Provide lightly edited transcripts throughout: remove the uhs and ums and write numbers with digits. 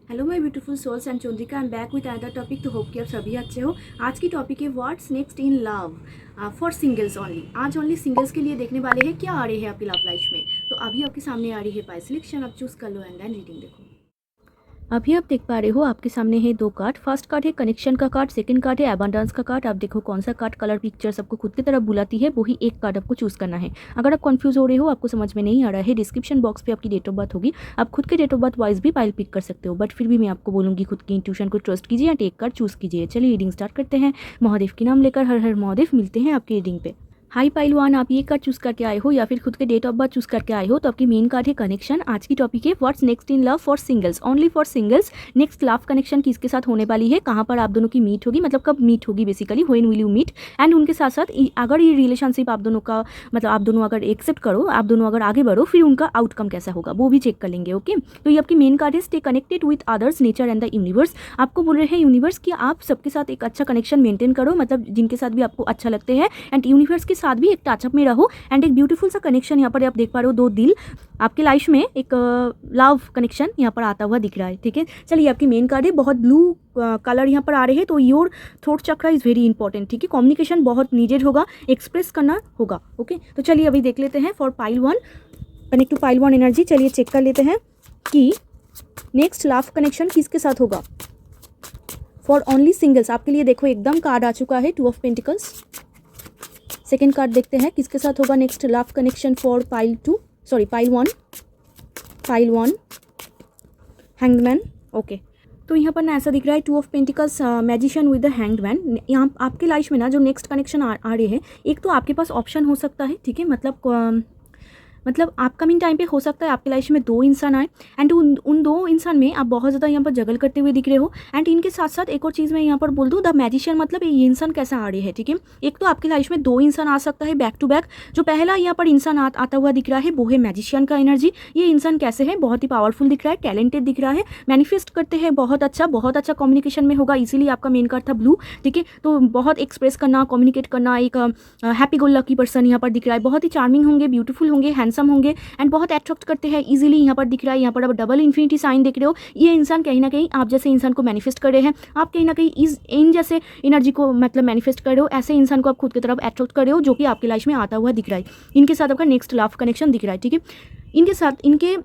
Hello my beautiful souls and Chandrika, I am back with another topic. तो hope कि आप सभी अच्छे हो। आज की टॉपिक है what's next in love for singles only. आज ओनली सिंगल्स के लिए देखने वाले हैं क्या आ रहे हैं आपकी लव लाइफ में। तो अभी आपके सामने आ रही है पाई सिलेक्शन, आप चूज कर लो एंड देन रीडिंग देखो। अभी आप देख पा रहे हो आपके सामने है दो कार्ड। फर्स्ट कार्ड है कनेक्शन का कार्ड, सेकंड कार्ड है अबंडेंस का कार्ड। आप देखो कौन सा कार्ड कलर पिक्चर सबको खुद की तरफ बुलाती है, वही एक कार्ड आपको चूज करना है। अगर आप कंफ्यूज हो रहे हो, आपको समझ में नहीं आ रहा है, डिस्क्रिप्शन बॉक्स पे आपकी डेट ऑफ बर्थ होगी, आप खुद के डेट ऑफ बर्थ वाइज भी फाइल पिक कर सकते हो। बट फिर भी मैं आपको बोलूँगी खुद की इंट्यूशन को ट्रस्ट कीजिए एंड एक कार्ड चूज कीजिए। चलिए रीडिंग स्टार्ट करते हैं। महादेव के नाम लेकर हर हर महादेव। मिलते हैं आपकी रीडिंग पे। हाई पाइल वन, आप ये कार्ड चूज करके आए हो या फिर खुद के डेट ऑफ बर्थ चूज करके आए हो, तो आपकी मेन कार्ड है कनेक्शन। आज की टॉपिक है what's next in love for singles, only for singles. Next love connection किसके साथ होने वाली है, कहाँ पर आप दोनों की मीट होगी, मतलब कब मीट होगी basically, when will you meet. And उनके साथ साथ अगर ये रिलेशनशिप आप दोनों का, मतलब आप दोनों अगर एक्सेप्ट करो, आप दोनों अगर आगे बढ़ो, फिर उनका आउटकम कैसा होगा वो भी चेक कर लेंगे। ओके, तो ये आपकी मेन कार्ड है stay connected with others, nature and the universe. आपको बोल रहे हैं यूनिवर्स कि आप सबके साथ एक अच्छा कनेक्शन मेंटेन करो, मतलब जिनके साथ भी आपको अच्छा लगते हैं, एंड यूनिवर्स के साथ भी एक टचअप में रहो। एंड एक ब्यूटीफुल सा कनेक्शन यहाँ पर आप देख पा रहे हो, दो दिल आपके लाइफ में एक लव कनेक्शन यहाँ पर आता हुआ दिख रहा है। ठीक है, चलिए आपकी मेन कार्ड है, बहुत ब्लू कलर यहाँ पर आ रहे हैं, तो your throat chakra is very important. ठीक है, कम्युनिकेशन बहुत नीडेड होगा, एक्सप्रेस करना होगा। ओके, तो चलिए अभी देख लेते हैं for pile one, connect to pile one energy. चलिए चेक कर लेते हैं कि नेक्स्ट लव कनेक्शन किसके साथ होगा फॉर ओनली सिंगल्स। आपके लिए देखो एकदम कार्ड आ चुका है, two of pentacles. Second card देखते हैं किसके साथ होगा next love connection for pile one, hanged man. Okay, तो यहाँ पर ना ऐसा दिख रहा है two of pentacles, magician with the hanged man. यहाँ आपके लाइफ में ना जो नेक्स्ट कनेक्शन आ रहे हैं, एक तो आपके पास ऑप्शन हो सकता है। ठीक है, मतलब अपकमिंग टाइम पे हो सकता है आपके लाइफ में दो इंसान आए, एंड उन दो इंसान में आप बहुत ज़्यादा यहाँ पर जगल करते हुए दिख रहे हो। एंड इनके साथ साथ एक और चीज़ मैं यहाँ पर बोल दूँ, द मैजिशियन, मतलब ये इंसान कैसा आ रही है। ठीक है, एक तो आपकी लाइफ में दो इंसान आ सकता है बैक टू बैक। जो पहला यहाँ पर इंसान आता हुआ दिख रहा है वो है मैजिशियन का एनर्जी। ये इंसान कैसे है, बहुत ही पावरफुल दिख रहा है, टैलेंटेड दिख रहा है, मैनिफेस्ट करते हैं, बहुत अच्छा कम्युनिकेशन में होगा। इसीलिए आपका मेन कार्ड था ब्लू। ठीक है, तो बहुत एक्सप्रेस करना, कम्युनिकेट करना, एक हैप्पी गो लकी पर्सन यहाँ पर दिख रहा है। बहुत ही चार्मिंग होंगे, ब्यूटीफुल होंगे, हैंडसम होंगे, एंड बहुत अट्रैक्ट करते हैं इजीली। यहाँ पर दिख रहा है, यहाँ पर आप डबल इन्फिनिटी साइन देख रहे हो। ये इंसान कहीं ना कहीं आप जैसे इंसान को मैनिफेस्ट कर रहे हैं, आप कहीं ना कहीं इन जैसे एनर्जी को मतलब मैनिफेस्ट कर रहे हो, ऐसे इंसान को आप खुद की तरफ अट्रैक्ट कर रहे हो, जो कि आपकी लाइफ में आता हुआ दिख रहा है। इनके साथ आपका नेक्स्ट लव कनेक्शन दिख रहा है। ठीक है, इनके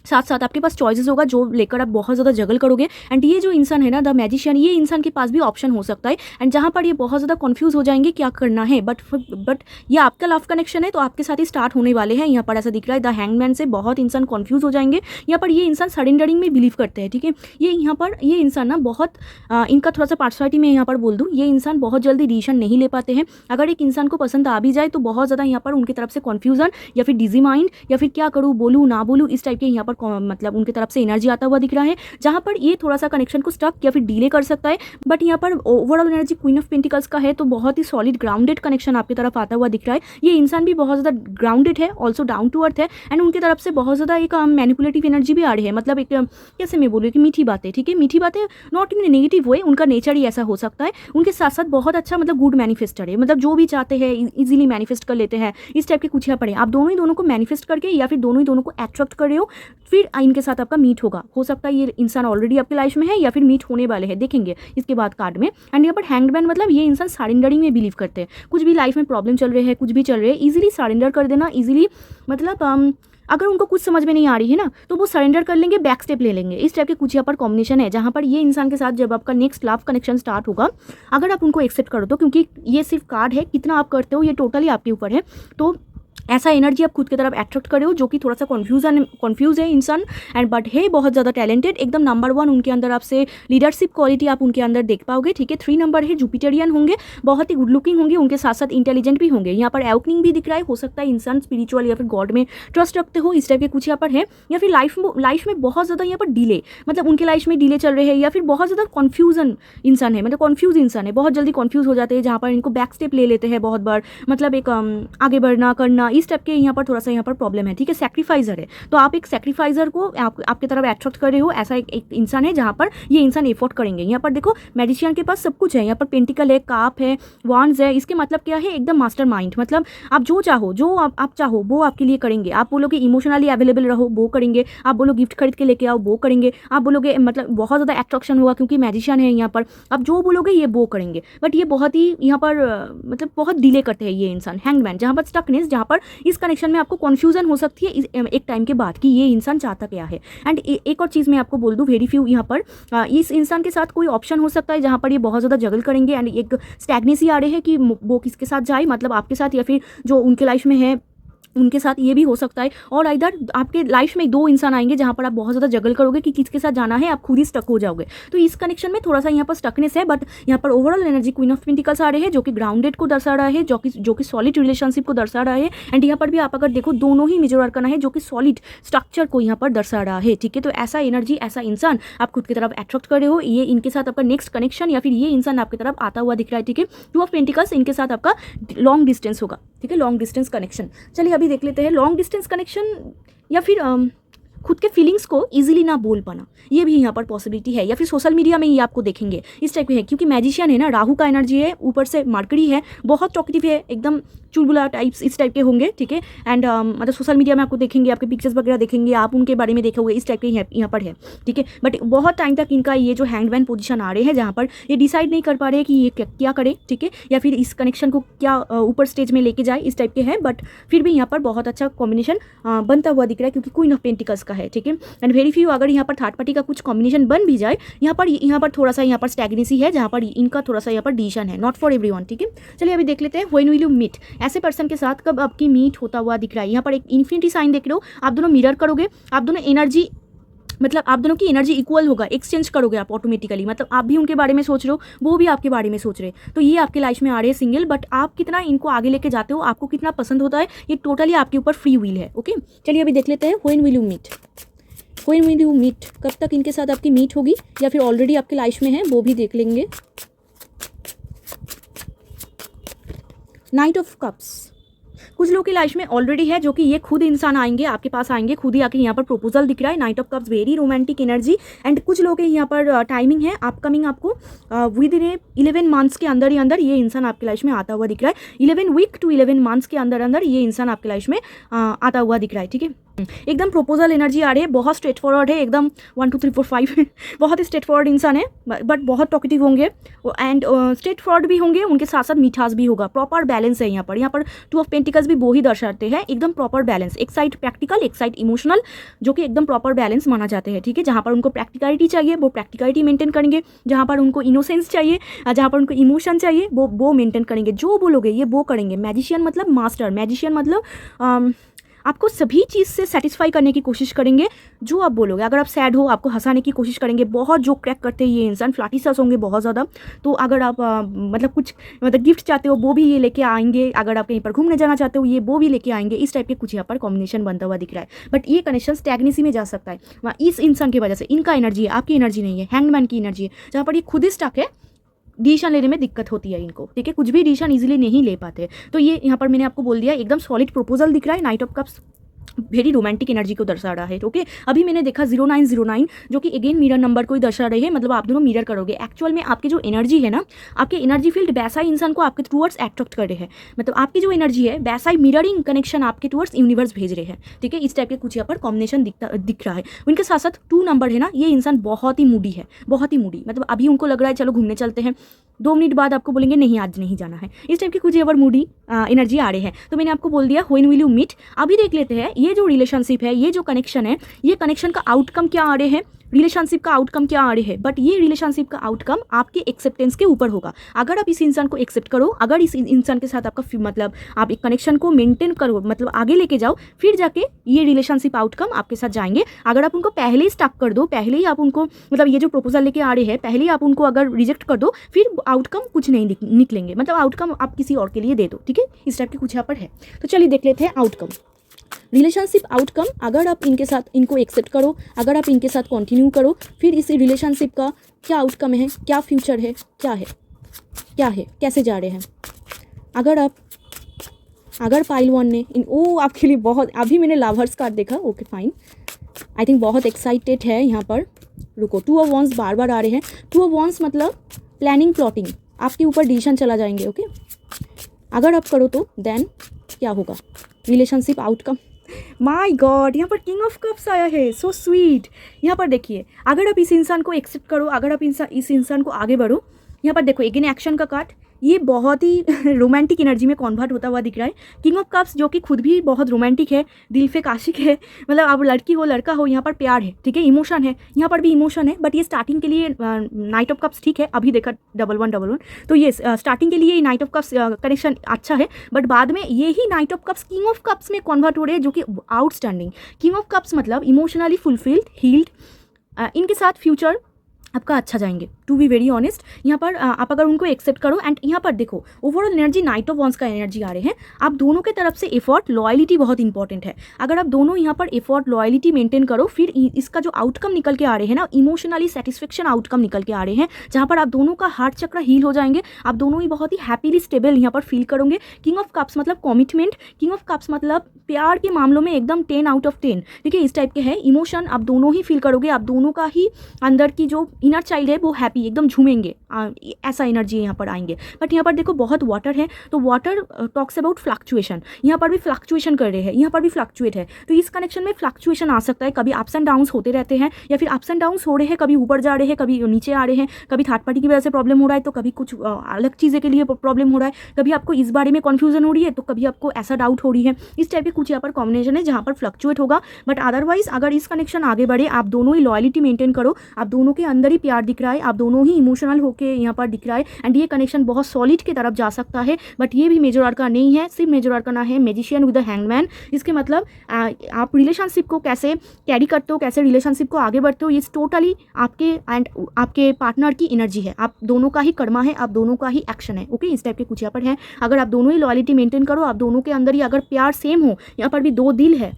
साथ साथ आपके पास चॉइसेस होगा जो लेकर आप बहुत ज़्यादा जगल करोगे। एंड ये जो इंसान है ना, द मैजिशियन, ये इंसान के पास भी ऑप्शन हो सकता है, एंड जहाँ पर ये बहुत ज़्यादा कंफ्यूज हो जाएंगे क्या करना है। बट ये आपका लव कनेक्शन है, तो आपके साथ ही स्टार्ट होने वाले हैं। यहाँ पर ऐसा दिख रहा है द हैंगमैन से बहुत इंसान कंफ्यूज हो जाएंगे। यहाँ पर ये इंसान सरेंडरिंग में बिलीव करते हैं। ठीक है, ये इंसान ना बहुत इनका थोड़ा सा पर्सनैलिटी में यहाँ पर बोल दूँ, ये इंसान बहुत जल्दी डिसीजन नहीं ले पाते हैं। अगर एक इंसान को पसंद आ भी जाए तो बहुत ज़्यादा यहाँ पर उनकी तरफ से कन्फ्यूजन या फिर डिजी माइंड, या फिर क्या करूँ, बोलूँ ना बोलूँ, इस टाइप के यहाँ पर मतलब उनकी तरफ से एनर्जी आता हुआ दिख रहा है, जहां पर ये थोड़ा सा कनेक्शन को स्टक या फिर डिले कर सकता है। बट यहाँ पर overall energy queen of pentacles का है, तो बहुत ही सॉलिड ग्राउंडेड कनेक्शन आपकी तरफ आता हुआ दिख रहा है। ये इंसान भी बहुत ज़्यादा ग्राउंडेड है, ऑल्सो डाउन टू अर्थ है, एंड उनकी तरफ से बहुत ज़्यादा एक मैनिपुलेटिव एनर्जी भी आ रही है। मतलब एक कैसे मैं बोलूँ कि मीठी बातें, ठीक है, मीठी बातें नॉट इन नेगेटिव वे, उनका नेचर ही ऐसा हो सकता है। उनके साथ साथ बहुत अच्छा मतलब गुड मैनिफेस्टर है, मतलब जो भी चाहते हैं इजीली मैनिफेस्ट कर लेते हैं। इस टाइप के कुछ यहाँ पड़े, आप दोनों ही दोनों को मैनिफेस्ट करके या फिर दोनों ही दोनों को अट्रैक्ट कर रहे हो, फिर इनके साथ आपका मीट होगा। हो सकता है ये इंसान ऑलरेडी आपकी लाइफ में है या फिर मीट होने वाले हैं, देखेंगे इसके बाद कार्ड में। एंड यहाँ पर हैंग्ड मैन, मतलब ये इंसान सरेंडरिंग में बिलीव करते हैं। कुछ भी लाइफ में प्रॉब्लम चल रहे हैं, कुछ भी चल रहे हैं, इजीली सरेंडर कर देना, इजीली मतलब अगर उनको कुछ समझ में नहीं आ रही है ना, तो वो सरेंडर कर लेंगे, बैक स्टेप ले लेंगे। इस टाइप के कुछ यहाँ पर कॉम्बिनेशन है, जहाँ पर ये इंसान के साथ जब आपका नेक्स्ट लव कनेक्शन स्टार्ट होगा, अगर आप उनको एक्सेप्ट करो तो, क्योंकि ये सिर्फ कार्ड है, कितना आप करते हो ये टोटली आपके ऊपर है। तो ऐसा एनर्जी आप खुद की तरफ अट्रैक्ट करे हो, जो कि थोड़ा सा कंफ्यूज है इंसान, एंड बट है बहुत ज़्यादा टैलेंटेड, एकदम नंबर 1 उनके अंदर आपसे लीडरशिप क्वालिटी आप उनके अंदर देख पाओगे। ठीक है, 3 नंबर है, जुपिटेरियन होंगे, बहुत ही गुड लुकिंग होंगे, उनके साथ साथ इंटेलिजेंट भी होंगे। यहाँ पर एवकनिंग भी दिख रहा है, हो सकता है इंसान स्पिरिचुअल या फिर गॉड में ट्रस्ट रखते हो, इस टाइप के कुछ यहाँ पर है। या फिर लाइफ में बहुत ज़्यादा यहाँ पर डिले, मतलब उनके लाइफ में डिले चल रहे हैं, या फिर बहुत ज़्यादा कन्फ्यूजन इंसान है, मतलब कन्फ्यूज इंसान है, बहुत जल्दी कन्फ्यूज हो जाते हैं, जहाँ पर इनको बैक स्टेप ले लेते हैं बहुत बार, मतलब एक आगे बढ़ना करना, इस टाइप के यहाँ पर थोड़ा सा यहाँ पर प्रॉब्लम है, ठीक है। सैक्रिफाइजर है, तो आप एक सैक्रिफाइजर को आपके तरफ अट्रैक्ट कर रहे हो, ऐसा एक इंसान है जहाँ पर ये इंसान एफोर्ट करेंगे। यहाँ पर देखो मैजिशियन के पास सब कुछ है, यहाँ पर पेंटिकल है, काप है, वांड्स है। इसके मतलब क्या है, एकदम मास्टर माइंड, मतलब आप जो चाहो, जो आप चाहो वो आपके लिए करेंगे। आप बोलोगे इमोशनली अवेलेबल रहो, वो करेंगे। आप बोलो गिफ्ट खरीद के लेके आओ, वो करेंगे। आप बोलोगे मतलब बहुत ज़्यादा अट्रैक्शन होगा क्योंकि मैजिशियन है यहाँ पर, आप जो बोलोगे ये वो करेंगे। बट ये बहुत ही यहाँ पर मतलब बहुत डिले करते हैं ये इंसान। हैंगमैन, जहाँ पर स्टकनेस, जहाँ पर इस कनेक्शन में आपको कन्फ्यूजन हो सकती है एक टाइम के बाद कि ये इंसान चाहता क्या है। एंड एक और चीज़ मैं आपको बोल दूँ, वेरी फ्यू यहाँ पर इस इंसान के साथ कोई ऑप्शन हो सकता है जहाँ पर ये बहुत ज़्यादा जगल करेंगे। एंड एक स्टैग्नेसी आ रहे हैं कि वो किसके साथ जाए, मतलब आपके साथ या फिर जो उनके लाइफ में है उनके साथ, ये भी हो सकता है। और इधर आपके लाइफ में दो इंसान आएंगे जहाँ पर आप बहुत ज़्यादा जगल करोगे कि किसके साथ जाना है, आप खुद ही स्टक हो जाओगे। तो इस कनेक्शन में थोड़ा सा यहाँ पर स्टकनेस है। बट यहाँ पर overall energy queen of pentacles आ रहे हैं जो कि ग्राउंडेड को दर्शा रहा है, जो कि सॉलिड रिलेशनशिप को दर्शा रहा है। एंड यहाँ पर भी आप अगर देखो दोनों ही मेजर आर्काना है जो कि सॉलिड स्ट्रक्चर को यहाँ पर दर्शा रहा है, ठीक है। तो ऐसा एनर्जी, ऐसा इंसान आप खुद की तरफ अट्रैक्ट कर रहे हो, ये इनके साथ आपका नेक्स्ट कनेक्शन या फिर ये इंसान आपकी तरफ आता हुआ दिख रहा है, ठीक है। टू ऑफ पेंटिकल्स, इनके साथ आपका लॉन्ग डिस्टेंस होगा, ठीक है, लॉन्ग डिस्टेंस कनेक्शन। चलिए अभी देख लेते हैं लॉन्ग डिस्टेंस कनेक्शन या फिर खुद के फीलिंग्स को इजीली ना बोल पाना, ये भी यहाँ पर पॉसिबिलिटी है। या फिर सोशल मीडिया में ही आपको देखेंगे इस टाइप के है, क्योंकि मैजिशियन है ना, राहु का एनर्जी है, ऊपर से मरकरी है, बहुत टॉकेटिव है, एकदम चुलबुला टाइप्स इस टाइप के होंगे, ठीक है। एंड मतलब सोशल मीडिया में आपको देखेंगे, आपके पिक्चर्स वगैरह देखेंगे, आप उनके बारे में देखोगे, इस टाइप के यहाँ पर है, ठीक है। बट बहुत टाइम तक इनका ये जो हैंगमैन पोजीशन आ रहे हैं जहाँ पर ये डिसाइड नहीं कर पा रहे कि ये क्या करे, ठीक है, या फिर इस कनेक्शन को क्या ऊपर स्टेज में लेके जाए, इस टाइप के हैं। बट फिर भी यहाँ पर बहुत अच्छा कॉम्बिनेशन बनता हुआ दिख रहा है क्योंकि क्वीन ऑफ पेंटिकल्स का है, ठीक है। एंड वेरी फ्यू अगर यहाँ पर थर्ड पार्टी का कुछ कॉम्बिनेशन बन भी जाए, यहाँ पर थोड़ा सा यहाँ पर स्टैग्नेसी है जहाँ पर इनका थोड़ा सा यहाँ पर डिसीजन है, नॉट फॉर एवरीवन, ठीक है। चलिए अभी देख लेते हैं व्हेन विल यू मीट, ऐसे पर्सन के साथ कब आपकी मीट होता हुआ दिख रहा है। यहाँ पर एक इन्फिनिटी साइन देख रहे हो, आप दोनों मिरर करोगे, आप दोनों एनर्जी, मतलब आप दोनों की एनर्जी इक्वल होगा, एक्सचेंज करोगे आप ऑटोमेटिकली, मतलब आप भी उनके बारे में सोच रहे हो, वो भी आपके बारे में सोच रहे हैं। तो ये आपके लाइफ में आ रहे हैं सिंगल, बट आप कितना इनको आगे लेके जाते हो, आपको कितना पसंद होता है, ये टोटली आपके ऊपर फ्री व्हील है, ओके। चलिए अभी देख लेते हैं when will you meet, when will you meet, कब तक इनके साथ आपकी मीट होगी या फिर ऑलरेडी आपके लाइफ में है, वो भी देख लेंगे। नाइट ऑफ कप्स, कुछ लोगों की लाइफ में ऑलरेडी है जो कि ये खुद इंसान आएंगे, आपके पास आएंगे, खुद ही आके यहाँ पर प्रपोजल दिख रहा है। Night of cups very romantic energy. And कुछ लोगों के यहाँ पर टाइमिंग है अपकमिंग, आपको विद इन 11 मंथ्स के अंदर ही अंदर ये इंसान आपके लाइफ में आता हुआ दिख रहा है। 11 वीक टू 11 मंथ्स के अंदर अंदर ये इंसान आपके लाइफ में आता हुआ दिख रहा है, ठीक है। एकदम प्रपोजल एनर्जी आ रही है, बहुत स्ट्रेट फॉरवर्ड है, एकदम 1 2 3 4 5 बहुत ही स्ट्रेट फॉरवर्ड इंसान है, बट बहुत टॉकेटिव होंगे एंड स्ट्रेट फॉरवर्ड भी होंगे, उनके साथ साथ मिठास भी होगा। प्रॉपर बैलेंस है यहाँ पर टू ऑफ पेंटिकल्स भी वो ही दर्शाते हैं, एकदम प्रॉपर बैलेंस, एक साइड प्रैक्टिकल, एक साइड इमोशनल, जो कि एकदम प्रॉपर बैलेंस माना जाते हैं, ठीक है। जहाँ पर उनको प्रैक्टिकलिटी चाहिए वो प्रैक्टिकलिटी मेंटेन करेंगे, जहाँ पर उनको इनोसेंस चाहिए, जहाँ पर उनको इमोशन चाहिए वो मेंटेन करेंगे, जो बोलोगे ये वो करेंगे। मैजिशियन मतलब मास्टर, मैजिशियन मतलब आपको सभी चीज़ से सेटिस्फाई करने की कोशिश करेंगे, जो आप बोलोगे। अगर आप सैड हो, आपको हंसाने की कोशिश करेंगे, बहुत जो क्रैक करते हैं ये इंसान, फ्लाटीसस होंगे बहुत ज़्यादा। तो अगर आप मतलब कुछ मतलब गिफ्ट चाहते हो वो भी ये लेके आएंगे, अगर आप कहीं पर घूमने जाना चाहते हो ये वो भी लेके आएंगे, इस टाइप के कुछ यहाँ पर कॉम्बिनेशन बनता हुआ दिख रहा है। बट ये कनेक्शन स्टैग्नेसी में जा सकता है इस इंसान की वजह से, इनका एनर्जी है, आपकी एनर्जी नहीं है, हैंगमैन की एनर्जी है, जहाँ पर ये खुद ही स्टक है, डिसीजन लेने में दिक्कत होती है इनको, ठीक है, कुछ भी डिसीजन इजीली नहीं ले पाते। तो ये यहाँ पर मैंने आपको बोल दिया, एकदम सॉलिड प्रपोजल दिख रहा है। Night of cups very romantic energy को दर्शा रहा है, ओके। अभी मैंने देखा 0909 जो कि अगेन मिरर नंबर को ही दर्शा रही है, मतलब आप दोनों मिरर करोगे। एक्चुअल में आपकी जो एनर्जी है ना, आपके एनर्जी फील्ड वैसा ही इंसान को आपके टूवर्ड्स अट्रैक्ट कर रहे हैं, मतलब आपकी जो एनर्जी है वैसा ही मिररिंग कनेक्शन आपके टूवर्ड्स यूनिवर्स भेज रहे हैं, ठीक है। इस टाइप के कुछ यहाँ पर कॉम्बिनेशन दिख रहा है। उनके साथ साथ 2 नंबर है ना, ये इंसान बहुत ही मूडी है, बहुत ही मूडी, मतलब अभी उनको लग रहा है चलो घूमने चलते हैं, 2 मिनट बाद आपको बोलेंगे नहीं आज नहीं जाना है, इस टाइप के कुछ यहाँ पर मूडी एनर्जी आ रहे हैं। तो मैंने आपको बोल दिया व्हेन विल यू मीट। अभी देख लेते हैं ये जो रिलेशनशिप है, ये जो कनेक्शन है, ये कनेक्शन का आउटकम क्या आ रहे हैं, रिलेशनशिप का आउटकम क्या आ रहे हैं। बट ये रिलेशनशिप का आउटकम आपके एक्सेप्टेंस के ऊपर होगा। अगर आप इस इंसान को एक्सेप्ट करो, अगर इस इंसान के साथ आपका मतलब आप एक कनेक्शन को मेंटेन करो, मतलब आगे लेके जाओ, फिर जाके ये रिलेशनशिप आउटकम आपके साथ जाएंगे। अगर आप उनको पहले ही स्टॉप कर दो, पहले ही आप उनको मतलब ये जो प्रपोजल लेके आ रहे हैं, पहले ही आप उनको अगर रिजेक्ट कर दो, फिर आउटकम कुछ नहीं निकलेंगे, मतलब आउटकम आप किसी और के लिए दे दो, ठीक है। इस टाइप के कुछ यहाँ पर है। तो चलिए देख लेते हैं आउटकम, रिलेशनशिप आउटकम। अगर आप इनके साथ इनको एक्सेप्ट करो, अगर आप इनके साथ कंटिन्यू करो, फिर इस रिलेशनशिप का क्या आउटकम है, क्या फ्यूचर है, क्या है, कैसे जा रहे हैं। अगर आप अगर पाइल वन ने आपके लिए बहुत, अभी मैंने लवर्स कार्ड देखा, ओके फाइन, आई थिंक बहुत एक्साइटेड है यहाँ पर। रुको, 2 ऑफ वॉन्स बार बार आ रहे हैं। 2 ऑफ वॉन्स मतलब प्लानिंग, प्लॉटिंग, आपके ऊपर डिसीजन चला जाएंगे, ओके। अगर आप करो तो देन क्या होगा, रिलेशनशिप आउटकम। माय गॉड, यहाँ पर किंग ऑफ कप्स आया है, सो स्वीट। यहाँ पर देखिए, अगर आप इस इंसान को एक्सेप्ट करो, अगर आप इस इंसान को आगे बढ़ो, यहाँ पर देखो अगेन एक्शन का कार्ड, ये बहुत ही रोमांटिक एनर्जी में कन्वर्ट होता हुआ दिख रहा है। किंग ऑफ कप्स जो कि खुद भी बहुत रोमांटिक है, दिल पे आशिक है, मतलब अब लड़की हो लड़का हो, यहाँ पर प्यार है, ठीक है, इमोशन है, यहाँ पर भी इमोशन है। बट ये स्टार्टिंग के लिए नाइट ऑफ कप्स ठीक है, अभी देखा 1111, तो ये स्टार्टिंग के लिए नाइट ऑफ कप्स कनेक्शन अच्छा है, बट बाद में ये ही knight of cups king of cups में कन्वर्ट हो रहे हैं, जो कि आउटस्टैंडिंग। किंग ऑफ कप्स मतलब इमोशनली फुलफिल्ड, हील्ड, इनके साथ फ्यूचर आपका अच्छा जाएंगे। टू बी वेरी ऑनेस्ट, यहाँ पर आप अगर उनको एक्सेप्ट करो, एंड यहाँ पर देखो overall energy night of wands का एनर्जी आ रहे हैं। आप दोनों के तरफ से एफर्ट, लॉयलिटी बहुत इंपॉर्टेंट है। अगर आप दोनों यहाँ पर एफर्ट, लॉयलिटी मेंटेन करो, फिर इसका जो आउटकम निकल के आ रहे हैं ना, इमोशनली सेटिस्फेक्शन आउटकम निकल के आ रहे हैं, जहाँ पर आप दोनों का हार्ट चक्र हील हो जाएंगे, आप दोनों ही बहुत ही हैप्पीली स्टेबल यहाँ पर फील करोगे। किंग ऑफ कप्स मतलब कमिटमेंट, किंग ऑफ कप्स मतलब प्यार के मामलों में एकदम 10 आउट ऑफ 10, ठीक है, इस टाइप के है। इमोशन आप दोनों ही फील करोगे, आप दोनों का ही अंदर की जो इनर चाइल्ड है वो हैप्पी, एकदम झूमेंगे, ऐसा एनर्जी यहाँ पर आएंगे। बट यहाँ पर देखो बहुत वाटर है, तो वाटर टॉक्स अबाउट फ्लक्चुएशन, यहाँ पर भी फ्लक्चुएशन कर रहे हैं, यहाँ पर भी फ्लक्चुएट है, तो इस कनेक्शन में फ्लक्चुएशन आ सकता है, कभी अप्स एंड डाउन्स होते रहते हैं, या फिर अप्स एंड डाउन्स हो रहे हैं, कभी ऊपर जा रहे हैं, कभी नीचे आ रहे हैं, कभी थर्ड पार्टी की वजह से प्रॉब्लम हो रहा है, तो कभी कुछ अलग चीज़ें के लिए प्रॉब्लम हो रहा है, कभी आपको इस बारे में कन्फ्यूजन हो रही है, तो कभी आपको ऐसा डाउट हो रही है। इस टाइप के कुछ यहाँ पर कॉम्बिनेशन है जहाँ पर फ्लक्चुएट होगा। बट अदरवाइज अगर इस कनेक्शन आगे बढ़े, आप दोनों ही लॉयलिटी मेंटेन करो, आप दोनों के अंदर ही प्यार दिख रहा है, आप दोनों ही इमोशनल होके यहाँ पर दिख रहा है, एंड ये कनेक्शन बहुत सॉलिड की तरफ जा सकता है। बट ये भी मेजर आर्का नहीं है, सिर्फ मेजर आर्का ना है मैजिशियन विद द हैंगमैन। इसके मतलब आप रिलेशनशिप को कैसे कैरी करते हो, कैसे रिलेशनशिप को आगे बढ़ते हो, ये टोटली आपके एंड आपके पार्टनर की एनर्जी है, आप दोनों का ही कर्मा है, आप दोनों का ही एक्शन है, ओके। इस टाइप के कुछ यहाँ पर है। अगर आप दोनों ही लॉयलिटी मेंटेन करो, आप दोनों के अंदर ही अगर प्यार सेम हो, यहाँ पर भी 2 दिल है,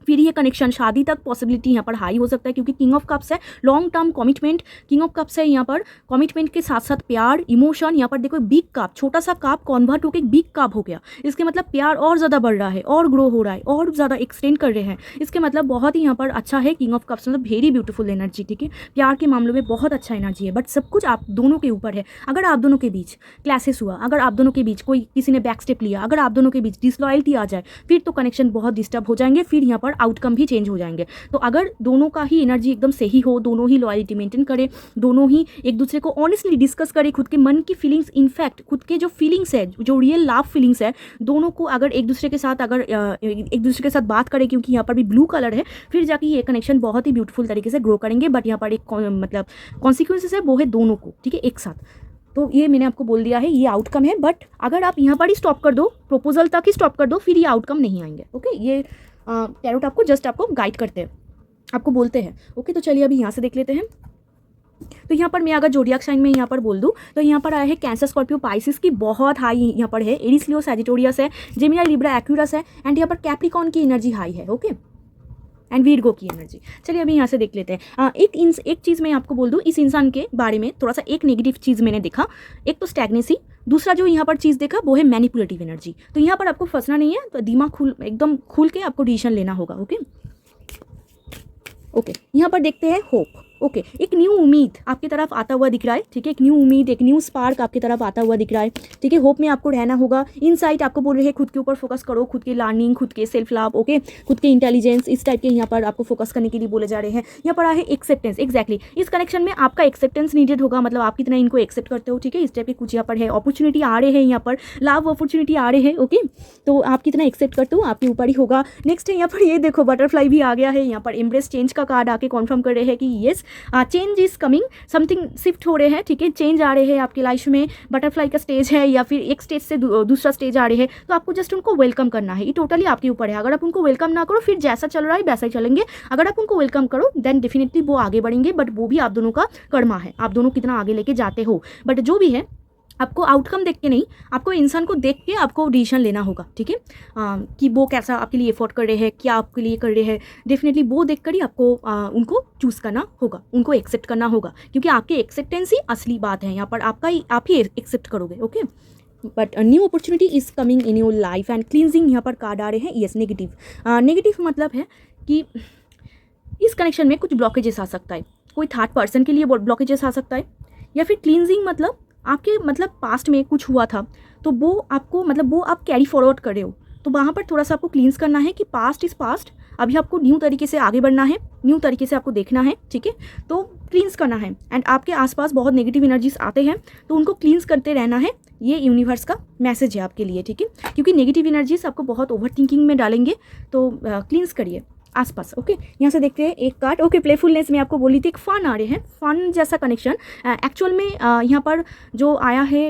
फिर ये कनेक्शन शादी तक पॉसिबिलिटी यहाँ पर हाई हो सकता है, क्योंकि किंग ऑफ कप्स है long term commitment, king of cups है यहाँ पर कमिटमेंट के साथ साथ प्यार, इमोशन। यहाँ पर देखो बिग कप, छोटा सा कप कन्वर्ट होकर बिग कप हो गया, इसके मतलब प्यार और ज़्यादा बढ़ रहा है, और ग्रो हो रहा है, और ज़्यादा एक्सटेंड कर रहे हैं। इसके मतलब बहुत ही यहाँ पर अच्छा है किंग ऑफ कप्स, मतलब वेरी ब्यूटीफुल एनर्जी, ठीक है, प्यार के मामलों में बहुत अच्छा एनर्जी है। बट सब कुछ आप दोनों के ऊपर है। अगर आप दोनों के बीच क्लैशेस हुआ, अगर आप दोनों के बीच कोई किसी ने बैक स्टेप लिया, अगर आप दोनों के बीच डिसलॉयल्टी आ जाए, फिर तो कनेक्शन बहुत डिस्टर्ब हो जाएंगे, फिर यहाँ पर आउटकम भी चेंज हो जाएंगे। तो अगर दोनों का ही एनर्जी एकदम सही हो, दोनों ही लॉयल्टी मेंटेन करें, दोनों ही एक दूसरे को ऑनेस्टली डिस्कस करें, खुद के मन की फीलिंग्स, इनफैक्ट खुद के जो फीलिंग्स है, जो रियल लव फीलिंग्स है, दोनों को अगर एक दूसरे के साथ बात करें, क्योंकि यहाँ पर भी ब्लू कलर है, फिर जाके ये कनेक्शन बहुत ही ब्यूटीफुल तरीके से ग्रो करेंगे। बट यहाँ पर एक मतलब कॉन्सिक्वेंसेस है, वो है दोनों को, ठीक है, एक साथ। तो ये मैंने आपको बोल दिया है, ये आउटकम है। बट अगर आप यहाँ पर ही स्टॉप कर दो, प्रपोजल तक ही स्टॉप कर दो, फिर ये आउटकम नहीं आएंगे, ओके। ये टैरोट आपको जस्ट आपको गाइड करते हैं, आपको बोलते हैं, ओके। तो चलिए अभी यहाँ से देख लेते हैं। तो यहाँ पर मैं अगर जोडियाक साइन में यहाँ पर बोल दूँ, तो यहाँ पर आया है कैंसर, स्कॉर्पियो, पाइसिस की बहुत हाई यहाँ पर है, एरीज, लियो, सैजिटेरियस है, जेमिनी, लिब्रा, एक्वेरियस है, एंड यहाँ पर कैप्रिकॉर्न की एनर्जी हाई है, ओके, एंड वीरगो की एनर्जी। चलिए अभी यहाँ से देख लेते हैं। एक चीज़ मैं आपको बोल दूँ इस इंसान के बारे में, थोड़ा सा एक नेगेटिव चीज़ मैंने देखा, एक तो स्टैग्नेसी, दूसरा जो यहाँ पर चीज़ देखा वो है मैनिपुलेटिव एनर्जी। तो यहाँ पर आपको फंसना नहीं है, तो दिमाग एकदम खुल के आपको डिसीजन लेना होगा, ओके। यहाँ पर देखते हैं होप, ओके, एक न्यू उम्मीद आपकी तरफ आता हुआ दिख रहा है, ठीक है, एक न्यू उम्मीद, एक न्यू स्पार्क आपकी तरफ आता हुआ दिख रहा है, ठीक है। होप में आपको रहना होगा। इनसाइट आपको बोल रहे हैं खुद के ऊपर फोकस करो, खुद की लर्निंग, खुद के सेल्फ लव, ओके, खुद के इंटेलिजेंस, इस टाइप के यहाँ पर आपको फोकस करने के लिए बोले जा रहे हैं। यहाँ पर है एक्सेप्टेंस, एक्जैक्टली इस कनेक्शन में आपका एक्सेप्टेंस नीडेड होगा, मतलब आप कितना इनको एक्सेप्ट करते हो, ठीक है। इस टाइप के कुछ यहाँ पर है, अपॉर्चुनिटी आ रहे हैं, यहाँ पर लव अपॉर्चुनिटी आ रहे हैं, ओके, तो आप कितना एक्सेप्ट करते हो आपके ऊपर ही होगा। नेक्स्ट है यहाँ पर ये देखो बटरफ्लाई भी आ गया है, यहाँ पर एम्ब्रेस चेंज का कार्ड आके कॉन्फर्म कर रहे हैं कि yes change is coming, something shift हो रहे हैं, ठीक है, चेंज आ रहे हैं आपकी लाइफ में। बटरफ्लाई का स्टेज है या फिर एक स्टेज से दूसरा स्टेज आ रहे हैं, तो आपको जस्ट उनको वेलकम करना है, ये टोटली आपके ऊपर है। अगर आप उनको वेलकम ना करो, फिर जैसा चल रहा है वैसा ही चलेंगे। अगर आप उनको वेलकम करो देन डेफिनेटली वो आगे बढ़ेंगे, बट वो भी आप दोनों का कर्मा है, आप दोनों कितना आगे लेके जाते हो। बट जो भी है आपको आउटकम देख के नहीं, आपको इंसान को देख के आपको डिसीजन लेना होगा, ठीक है, कि वो कैसा आपके लिए एफर्ट कर रहे हैं, क्या आपके लिए कर रहे हैं, डेफिनेटली वो देख कर ही आपको उनको चूज़ करना होगा, उनको एक्सेप्ट करना होगा, क्योंकि आपकी एक्सेप्टेंस ही असली बात है। यहाँ पर आप ही एक्सेप्ट करोगे, okay. But new opportunity is coming in your life and cleansing यहाँ पर कार्ड आ रहे हैं। Yes, negative. नेगेटिव मतलब है कि इस कनेक्शन में कुछ ब्लॉकेजेस आ सकता है, कोई थर्ड पर्सन के लिए ब्लॉकेजेस आ सकता है, या फिर क्लींजिंग मतलब आपके मतलब पास्ट में कुछ हुआ था तो वो आपको मतलब वो आप कैरी फॉरवर्ड कर रहे हो, तो वहाँ पर थोड़ा सा आपको क्लींस करना है कि पास्ट इज़ पास्ट, अभी आपको न्यू तरीके से आगे बढ़ना है, न्यू तरीके से आपको देखना है, ठीक है, तो क्लींस करना है। एंड आपके आसपास बहुत नेगेटिव एनर्जीज आते हैं तो उनको क्लींस करते रहना है, ये यूनिवर्स का मैसेज है आपके लिए, ठीक है, क्योंकि नेगेटिव एनर्जीज आपको बहुत ओवर थिंकिंग में डालेंगे, तो क्लींस करिए आसपास। ओके, यहाँ से देखते हैं एक कार्ड। ओके, प्लेफुलनेस में आपको बोली थी, एक फ़न आ रहे हैं, फ़न जैसा कनेक्शन। एक्चुअल में यहाँ पर जो आया है